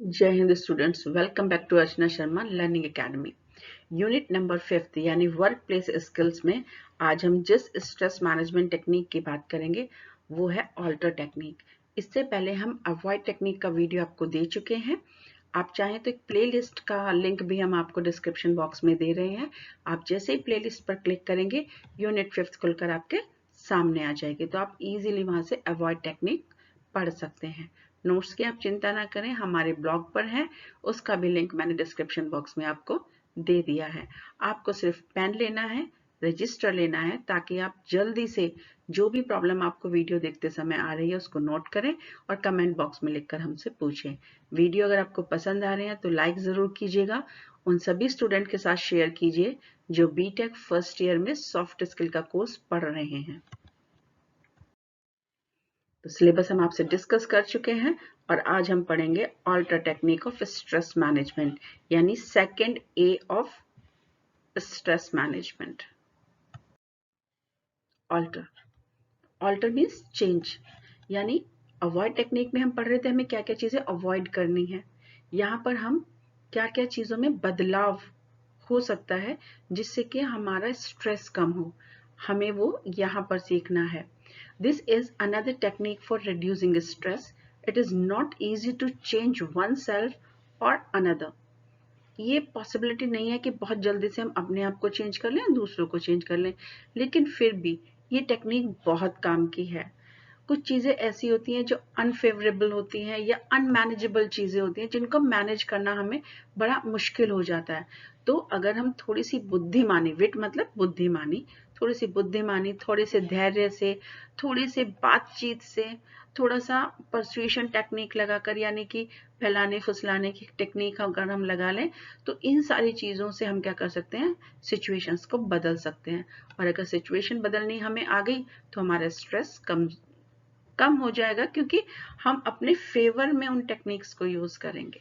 जय हिंद students, welcome back to Archana Sharma learning academy. Unit number 5 यानी वर्क प्लेस स्किल्स में आज हम जिस स्ट्रेस मैनेजमेंट टेक्निक की बात करेंगे वो है ऑल्टर टेक्निक। इससे पहले हम अवॉइड टेक्निक का वीडियो आपको दे चुके हैं। आप चाहें तो एक प्लेलिस्ट का लिंक भी हम आपको डिस्क्रिप्शन बॉक्स में दे रहे हैं। आप जैसे ही प्लेलिस्ट पर क्लिक करेंगे यूनिट 5 खुलकर आपके सामने आ जाएगी, तो आप इजीली वहां से अवॉइड टेक्निक पढ़ सकते हैं। नोट्स की आप चिंता ना करें, हमारे ब्लॉग पर है, उसका भी लिंक मैंने डिस्क्रिप्शन बॉक्स में आपको दे दिया है। आपको सिर्फ पेन लेना है, रजिस्टर लेना है, ताकि आप जल्दी से जो भी प्रॉब्लम आपको वीडियो देखते समय आ रही है उसको नोट करें और कमेंट बॉक्स में लिखकर हमसे पूछें। वीडियो अगर आपको पसंद आ रहे हैं तो लाइक जरूर कीजिएगा। उन सभी स्टूडेंट के साथ शेयर कीजिए जो बीटेक फर्स्ट ईयर में सॉफ्ट स्किल का कोर्स पढ़ रहे हैं। तो सिलेबस हम आपसे डिस्कस कर चुके हैं और आज हम पढ़ेंगे alter technique of stress management यानी second A of stress management. Alter alter means change, यानी अवॉइड टेक्निक में हम पढ़ रहे थे हमें क्या क्या चीजें अवॉइड करनी है। यहाँ पर हम क्या क्या चीजों में बदलाव हो सकता है जिससे कि हमारा स्ट्रेस कम हो, हमें वो यहाँ पर सीखना है। This is another technique for reducing stress. It is not easy to change oneself or another. ये पॉसिबिलिटी नहीं है कि बहुत जल्दी से हम अपने आप को चेंज कर लें, दूसरों को चेंज कर लें, लेकिन फिर भी ये टेक्निक बहुत काम की है। कुछ चीजें ऐसी होती हैं जो अनफेवरेबल होती हैं या अनमैनेजेबल चीजें होती हैं जिनको मैनेज करना हमें बड़ा मुश्किल हो जाता है। तो अगर हम थोड़ी सी बुद्धिमानी, विट मतलब बुद्धिमानी, थोड़ी सी बुद्धिमानी, थोड़े से धैर्य से, थोड़ी सी बातचीत से, थोड़ा सा परसुएशन टेक्निक लगाकर, यानी कि फैलाने फुसलाने की टेक्निक अगर हम लगा लें तो इन सारी चीजों से हम क्या कर सकते हैं, सिचुएशंस को बदल सकते हैं। और अगर सिचुएशन बदलनी हमें आ गई तो हमारा स्ट्रेस कम हो जाएगा, क्योंकि हम अपने फेवर में उन टेक्निक्स को यूज करेंगे।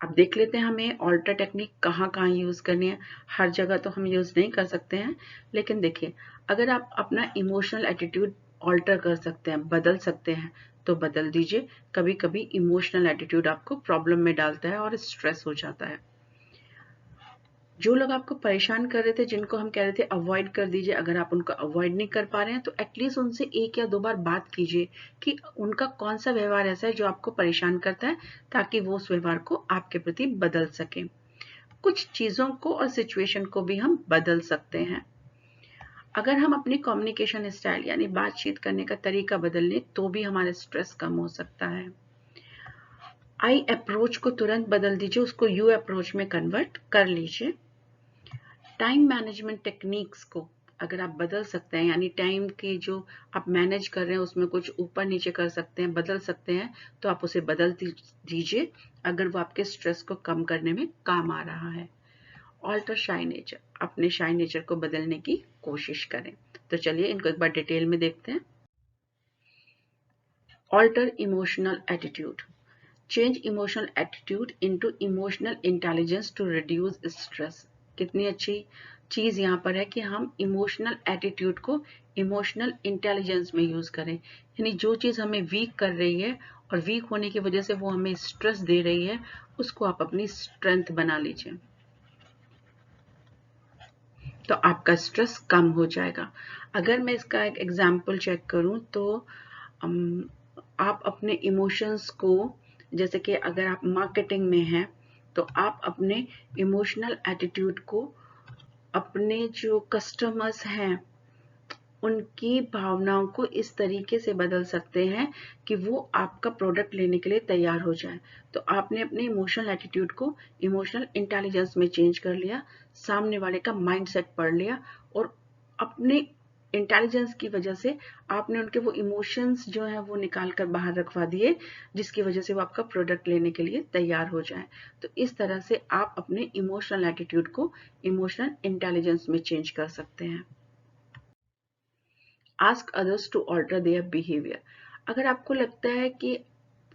अब देख लेते हैं हमें ऑल्टर टेक्निक कहाँ कहाँ यूज करनी है। हर जगह तो हम यूज नहीं कर सकते हैं, लेकिन देखिए अगर आप अपना इमोशनल एटीट्यूड ऑल्टर कर सकते हैं, बदल सकते हैं, तो बदल दीजिए। कभी कभी इमोशनल एटीट्यूड आपको प्रॉब्लम में डालता है और स्ट्रेस हो जाता है। जो लोग आपको परेशान कर रहे थे, जिनको हम कह रहे थे अवॉइड कर दीजिए, अगर आप उनको अवॉइड नहीं कर पा रहे हैं तो एटलीस्ट उनसे 1 या 2 बार बात कीजिए कि उनका कौन सा व्यवहार ऐसा है जो आपको परेशान करता है, ताकि वो उस व्यवहार को आपके प्रति बदल सके। कुछ चीजों को और सिचुएशन को भी हम बदल सकते हैं। अगर हम अपनी कम्युनिकेशन स्टाइल यानी बातचीत करने का तरीका बदल लें तो भी हमारा स्ट्रेस कम हो सकता है। आई अप्रोच को तुरंत बदल दीजिए, उसको यू अप्रोच में कन्वर्ट कर लीजिए। टाइम मैनेजमेंट टेक्निक्स को अगर आप बदल सकते हैं, यानी टाइम के जो आप मैनेज कर रहे हैं उसमें कुछ ऊपर नीचे कर सकते हैं, बदल सकते हैं, तो आप उसे बदल दीजिए अगर वो आपके स्ट्रेस को कम करने में काम आ रहा है। ऑल्टर शाई नेचर, अपने शाई नेचर को बदलने की कोशिश करें। तो चलिए इनको एक बार डिटेल में देखते हैं। Alter emotional attitude, change emotional attitude into emotional intelligence to reduce stress. कितनी अच्छी चीज यहाँ पर है कि हम इमोशनल एटीट्यूड को इमोशनल इंटेलिजेंस में यूज करें, यानी जो चीज हमें वीक कर रही है और वीक होने की वजह से वो हमें स्ट्रेस दे रही है, उसको आप अपनी स्ट्रेंथ बना लीजिए, तो आपका स्ट्रेस कम हो जाएगा। अगर मैं इसका एक एग्जाम्पल चेक करूं तो आप अपने इमोशंस को, जैसे कि अगर आप मार्केटिंग में हैं तो आप अपने इमोशनल एटीट्यूड को अपने जो कस्टमर्स हैं उनकी भावनाओं को इस तरीके से बदल सकते हैं कि वो आपका प्रोडक्ट लेने के लिए तैयार हो जाए। तो आपने अपने इमोशनल एटीट्यूड को इमोशनल इंटेलिजेंस में चेंज कर लिया, सामने वाले का माइंडसेट पढ़ लिया और अपने इंटेलिजेंस की वजह से आपने उनके वो इमोशंस जो है वो निकाल कर बाहर रखवा दिए, जिसकी वजह से वो आपका प्रोडक्ट लेने के लिए तैयार हो जाए। तो इस तरह से आप अपने इमोशनल एटीट्यूड को इमोशनल इंटेलिजेंस में चेंज कर सकते हैं। Ask others to alter their behaviour, अगर आपको लगता है कि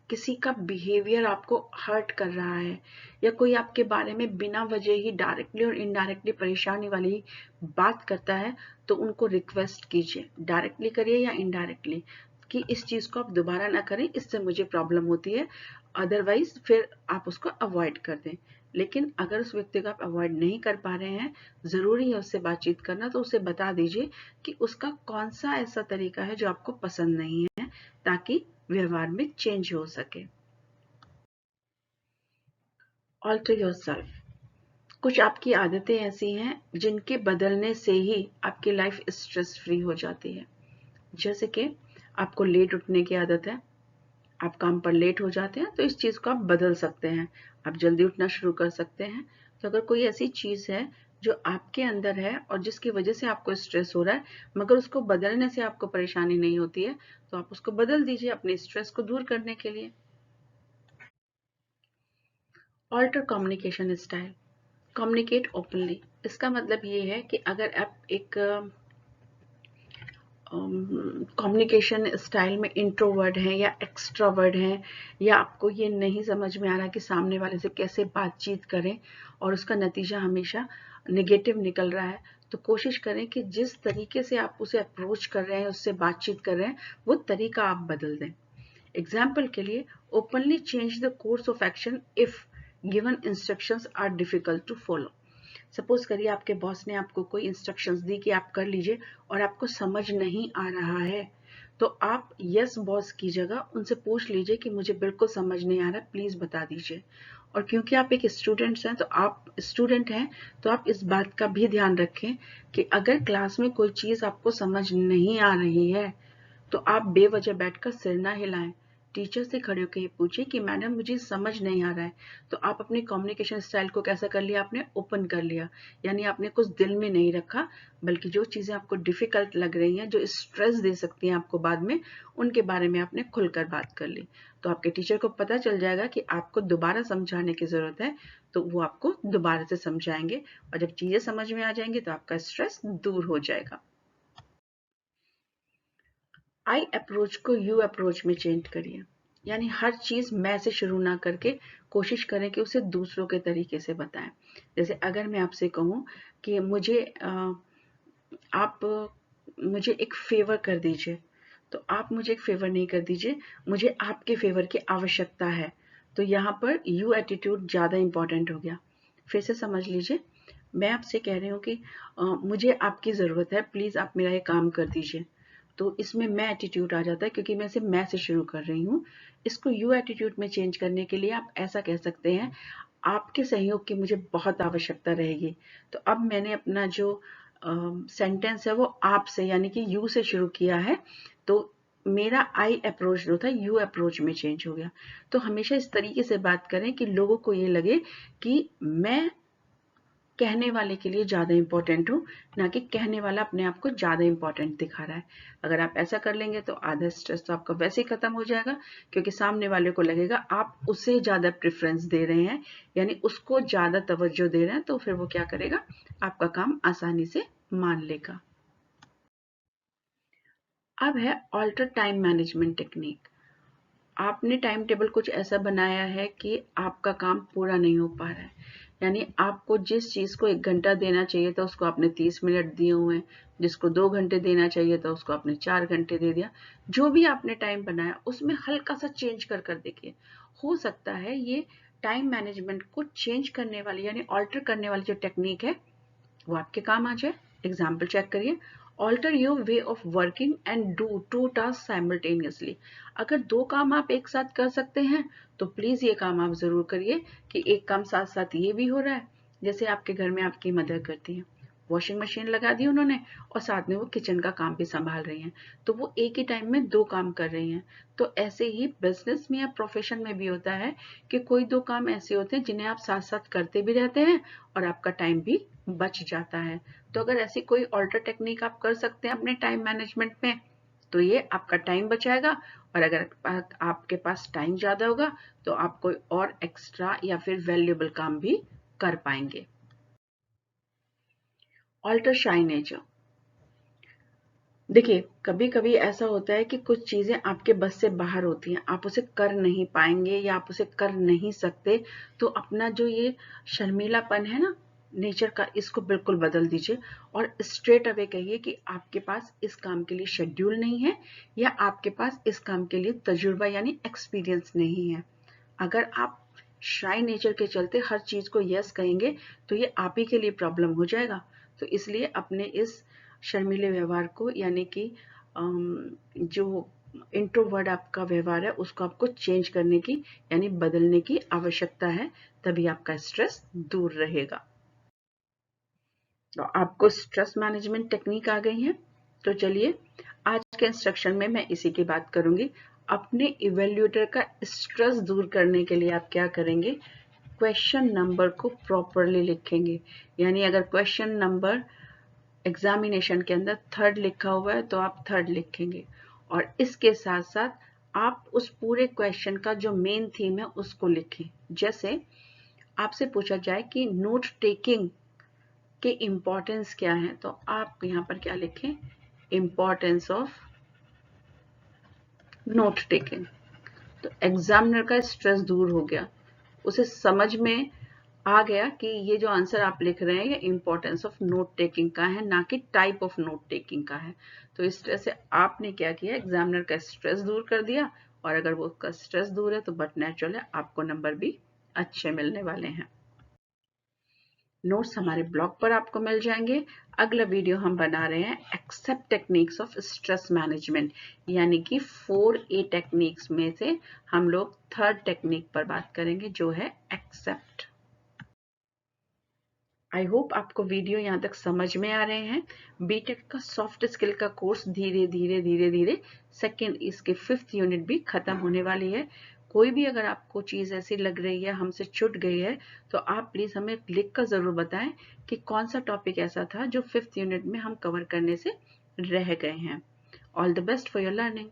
किसी का बिहेवियर आपको हर्ट कर रहा है या कोई आपके बारे में बिना वजह ही डायरेक्टली और इनडायरेक्टली परेशानी वाली बात करता है, तो उनको रिक्वेस्ट कीजिए, डायरेक्टली करिए या इनडायरेक्टली, कि इस चीज़ को आप दोबारा ना करें, इससे मुझे प्रॉब्लम होती है, अदरवाइज फिर आप उसको अवॉइड कर दें। लेकिन अगर उस व्यक्ति को आप अवॉइड नहीं कर पा रहे हैं, ज़रूरी है उससे बातचीत करना, तो उसे बता दीजिए कि उसका कौन सा ऐसा तरीका है जो आपको पसंद नहीं है, ताकि व्यवहार में चेंज हो सके। Alter yourself. कुछ आपकी आदतें ऐसी हैं जिनके बदलने से ही आपकी लाइफ स्ट्रेस फ्री हो जाती है। जैसे कि आपको लेट उठने की आदत है, आप काम पर लेट हो जाते हैं, तो इस चीज़ को आप बदल सकते हैं, आप जल्दी उठना शुरू कर सकते हैं। तो अगर कोई ऐसी चीज़ है जो आपके अंदर है और जिसकी वजह से आपको स्ट्रेस हो रहा है, मगर उसको बदलने से आपको परेशानी नहीं होती है, तो आप उसको बदल दीजिए अपने स्ट्रेस को दूर करने के लिए। Alter communication style. Communicate openly. इसका मतलब ये है कि अगर आप एक कम्युनिकेशन स्टाइल में इंट्रोवर्ट हैं या एक्सट्रोवर्ट हैं, या आपको ये नहीं समझ में आ रहा कि सामने वाले से कैसे बातचीत करें और उसका नतीजा हमेशा नेगेटिव निकल रहा है, तो कोशिश करें कि जिस तरीके से आप उसे अप्रोच कर रहे हैं, उससे बातचीत कर रहे हैं, वो तरीका आप बदल दें। एग्जाम्पल के लिए, openly change the course of action if given instructions are difficult to follow. Suppose करिए आपके बॉस ने आपको कोई इंस्ट्रक्शंस दी कि आप कर लीजिए और आपको समझ नहीं आ रहा है, तो आप यस बॉस की जगह उनसे पूछ लीजिए कि मुझे बिल्कुल समझ नहीं आ रहा, प्लीज बता दीजिए। और क्योंकि आप एक स्टूडेंट हैं, तो आप इस बात का भी ध्यान रखें कि अगर क्लास में कोई चीज आपको समझ नहीं आ रही है, तो आप बेवजह बैठकर सिर ना हिलाएं। टीचर से खड़े होकर ये पूछे कि मैडम मुझे समझ नहीं आ रहा है। तो आप अपनी कम्युनिकेशन स्टाइल को कैसा कर लिया, आपने ओपन कर लिया, यानी आपने कुछ दिल में नहीं रखा, बल्कि जो चीजें आपको डिफिकल्ट लग रही हैं, जो स्ट्रेस दे सकती हैं आपको बाद में, उनके बारे में आपने खुलकर बात कर ली। तो आपके टीचर को पता चल जाएगा कि आपको दोबारा समझाने की जरूरत है, तो वो आपको दोबारा से समझाएंगे, और जब चीजें समझ में आ जाएंगी तो आपका स्ट्रेस दूर हो जाएगा। आई अप्रोच को यू अप्रोच में चेंज करिए, यानी हर चीज मैं से शुरू ना करके कोशिश करें कि उसे दूसरों के तरीके से बताएं। जैसे अगर मैं आपसे कहूं कि आप मुझे एक फेवर कर दीजिए, तो आप मुझे एक फेवर नहीं कर दीजिए, मुझे आपके फेवर की आवश्यकता है। तो यहाँ पर यू एटीट्यूड ज्यादा इंपॉर्टेंट हो गया। फिर से समझ लीजिए, मैं आपसे कह रही हूँ कि मुझे आपकी जरूरत है, प्लीज आप मेरा ये काम कर दीजिए। तो इसमें मैं एटीट्यूड आ जाता है, क्योंकि मैं इसे मैं से शुरू कर रही हूँ। इसको यू एटीट्यूड में चेंज करने के लिए आप ऐसा कह सकते हैं, आपके सहयोग की मुझे बहुत आवश्यकता रहेगी। तो अब मैंने अपना जो सेंटेंस है वो आप से यानी कि यू से शुरू किया है, तो मेरा आई अप्रोच जो था यू अप्रोच में चेंज हो गया। तो हमेशा इस तरीके से बात करें कि लोगों को ये लगे कि मैं कहने वाले के लिए ज्यादा इंपॉर्टेंट हूँ, ना कि कहने वाला अपने आप को ज्यादा इंपॉर्टेंट दिखा रहा है। अगर आप ऐसा कर लेंगे तो आधा स्ट्रेस तो आपका वैसे ही खत्म हो जाएगा, क्योंकि सामने वाले को लगेगा आप उसे ज्यादा प्रेफरेंस दे रहे हैं, यानी उसको ज्यादा तवज्जो दे रहे हैं, तो फिर वो क्या करेगा, आपका काम आसानी से मान लेगा। अब है ऑल्टर टाइम मैनेजमेंट टेक्निक। आपने टाइम टेबल कुछ ऐसा बनाया है कि आपका काम पूरा नहीं हो पा रहा है, यानी आपको जिस चीज को 1 घंटा देना चाहिए था उसको आपने 30 मिनट दिए हुए हैं, जिसको 2 घंटे देना चाहिए था उसको आपने 4 घंटे दे दिया। जो भी आपने टाइम बनाया उसमें हल्का सा चेंज कर कर देखिए, हो सकता है ये टाइम मैनेजमेंट को चेंज करने वाली यानी ऑल्टर करने वाली जो टेक्निक है वो आपके काम आ जाए। एग्जाम्पल चेक करिए, alter your way of working and do 2 task simultaneously. अगर 2 काम आप एक साथ कर सकते हैं तो प्लीज ये काम आप जरूर करिए कि एक काम साथ साथ ये भी हो रहा है। जैसे आपके घर में आपकी मदर करती है, वॉशिंग मशीन लगा दी उन्होंने और साथ में वो किचन का काम भी संभाल रही हैं, तो वो एक ही टाइम में 2 काम कर रही हैं। तो ऐसे ही बिजनेस में या प्रोफेशन में भी होता है कि कोई 2 काम ऐसे होते हैं जिन्हें आप साथ साथ करते भी रहते हैं और आपका टाइम भी बच जाता है। तो अगर ऐसी कोई ऑल्टर टेक्निक आप कर सकते हैं अपने टाइम मैनेजमेंट में, तो ये आपका टाइम बचाएगा। और अगर आपके पास टाइम ज्यादा होगा तो आप कोई और एक्स्ट्रा या फिर वैल्यूएबल काम भी कर पाएंगे। ऑल्टर शाई नेचर। देखिए, कभी कभी ऐसा होता है कि कुछ चीजें आपके बस से बाहर होती हैं, आप उसे कर नहीं पाएंगे या आप उसे कर नहीं सकते, तो अपना जो ये शर्मीलापन है ना, नेचर का इसको बिल्कुल बदल दीजिए और स्ट्रेट अवे कहिए कि आपके पास इस काम के लिए शेड्यूल नहीं है या आपके पास इस काम के लिए तजुर्बा यानी एक्सपीरियंस नहीं है। अगर आप शाय नेचर के चलते हर चीज को यस कहेंगे तो ये आप ही के लिए प्रॉब्लम हो जाएगा। तो इसलिए अपने इस शर्मीले व्यवहार को यानी कि जो इंट्रोवर्ट आपका व्यवहार है उसको आपको चेंज करने की यानी बदलने की आवश्यकता है, तभी आपका स्ट्रेस दूर रहेगा। तो आपको स्ट्रेस मैनेजमेंट टेक्निक आ गई है। तो चलिए आज के इंस्ट्रक्शन में मैं इसी की बात करूंगी। अपने इवेल्युएटर का स्ट्रेस दूर करने के लिए आप क्या करेंगे, क्वेश्चन नंबर को प्रॉपरली लिखेंगे। यानी अगर क्वेश्चन नंबर एग्जामिनेशन के अंदर 3rd लिखा हुआ है तो आप 3rd लिखेंगे और इसके साथ साथ आप उस पूरे क्वेश्चन का जो मेन थीम है उसको लिखें। जैसे आपसे पूछा जाए कि नोट टेकिंग के इम्पोर्टेंस क्या है तो आप यहाँ पर क्या लिखें, इम्पोर्टेंस ऑफ नोट टेकिंग। तो एग्जामिनर का स्ट्रेस दूर हो गया, उसे समझ में आ गया कि ये जो आंसर आप लिख रहे हैं ये इम्पोर्टेंस ऑफ नोट टेकिंग का है, ना कि टाइप ऑफ नोट टेकिंग का है। तो इस तरह से आपने क्या किया, एग्जामिनर का स्ट्रेस दूर कर दिया और अगर वो उसका स्ट्रेस दूर है तो बट नेचुरल है आपको नंबर भी अच्छे मिलने वाले हैं। नोट्स हमारे ब्लॉग पर आपको मिल जाएंगे। अगला वीडियो हम बना रहे हैं accept techniques of stress management, यानी कि 4A टेक्निक्स में से हम लोग 3rd टेक्निक पर बात करेंगे जो है एक्सेप्ट। आई होप आपको वीडियो यहाँ तक समझ में आ रहे हैं। बीटेक का सॉफ्ट स्किल का कोर्स धीरे धीरे सेकेंड इसके 5th यूनिट भी खत्म होने वाली है। कोई भी अगर आपको चीज़ ऐसी लग रही है, हमसे छूट गई है, तो आप प्लीज़ हमें लिख कर ज़रूर बताएं कि कौन सा टॉपिक ऐसा था जो 5th यूनिट में हम कवर करने से रह गए हैं। All the best for your learning.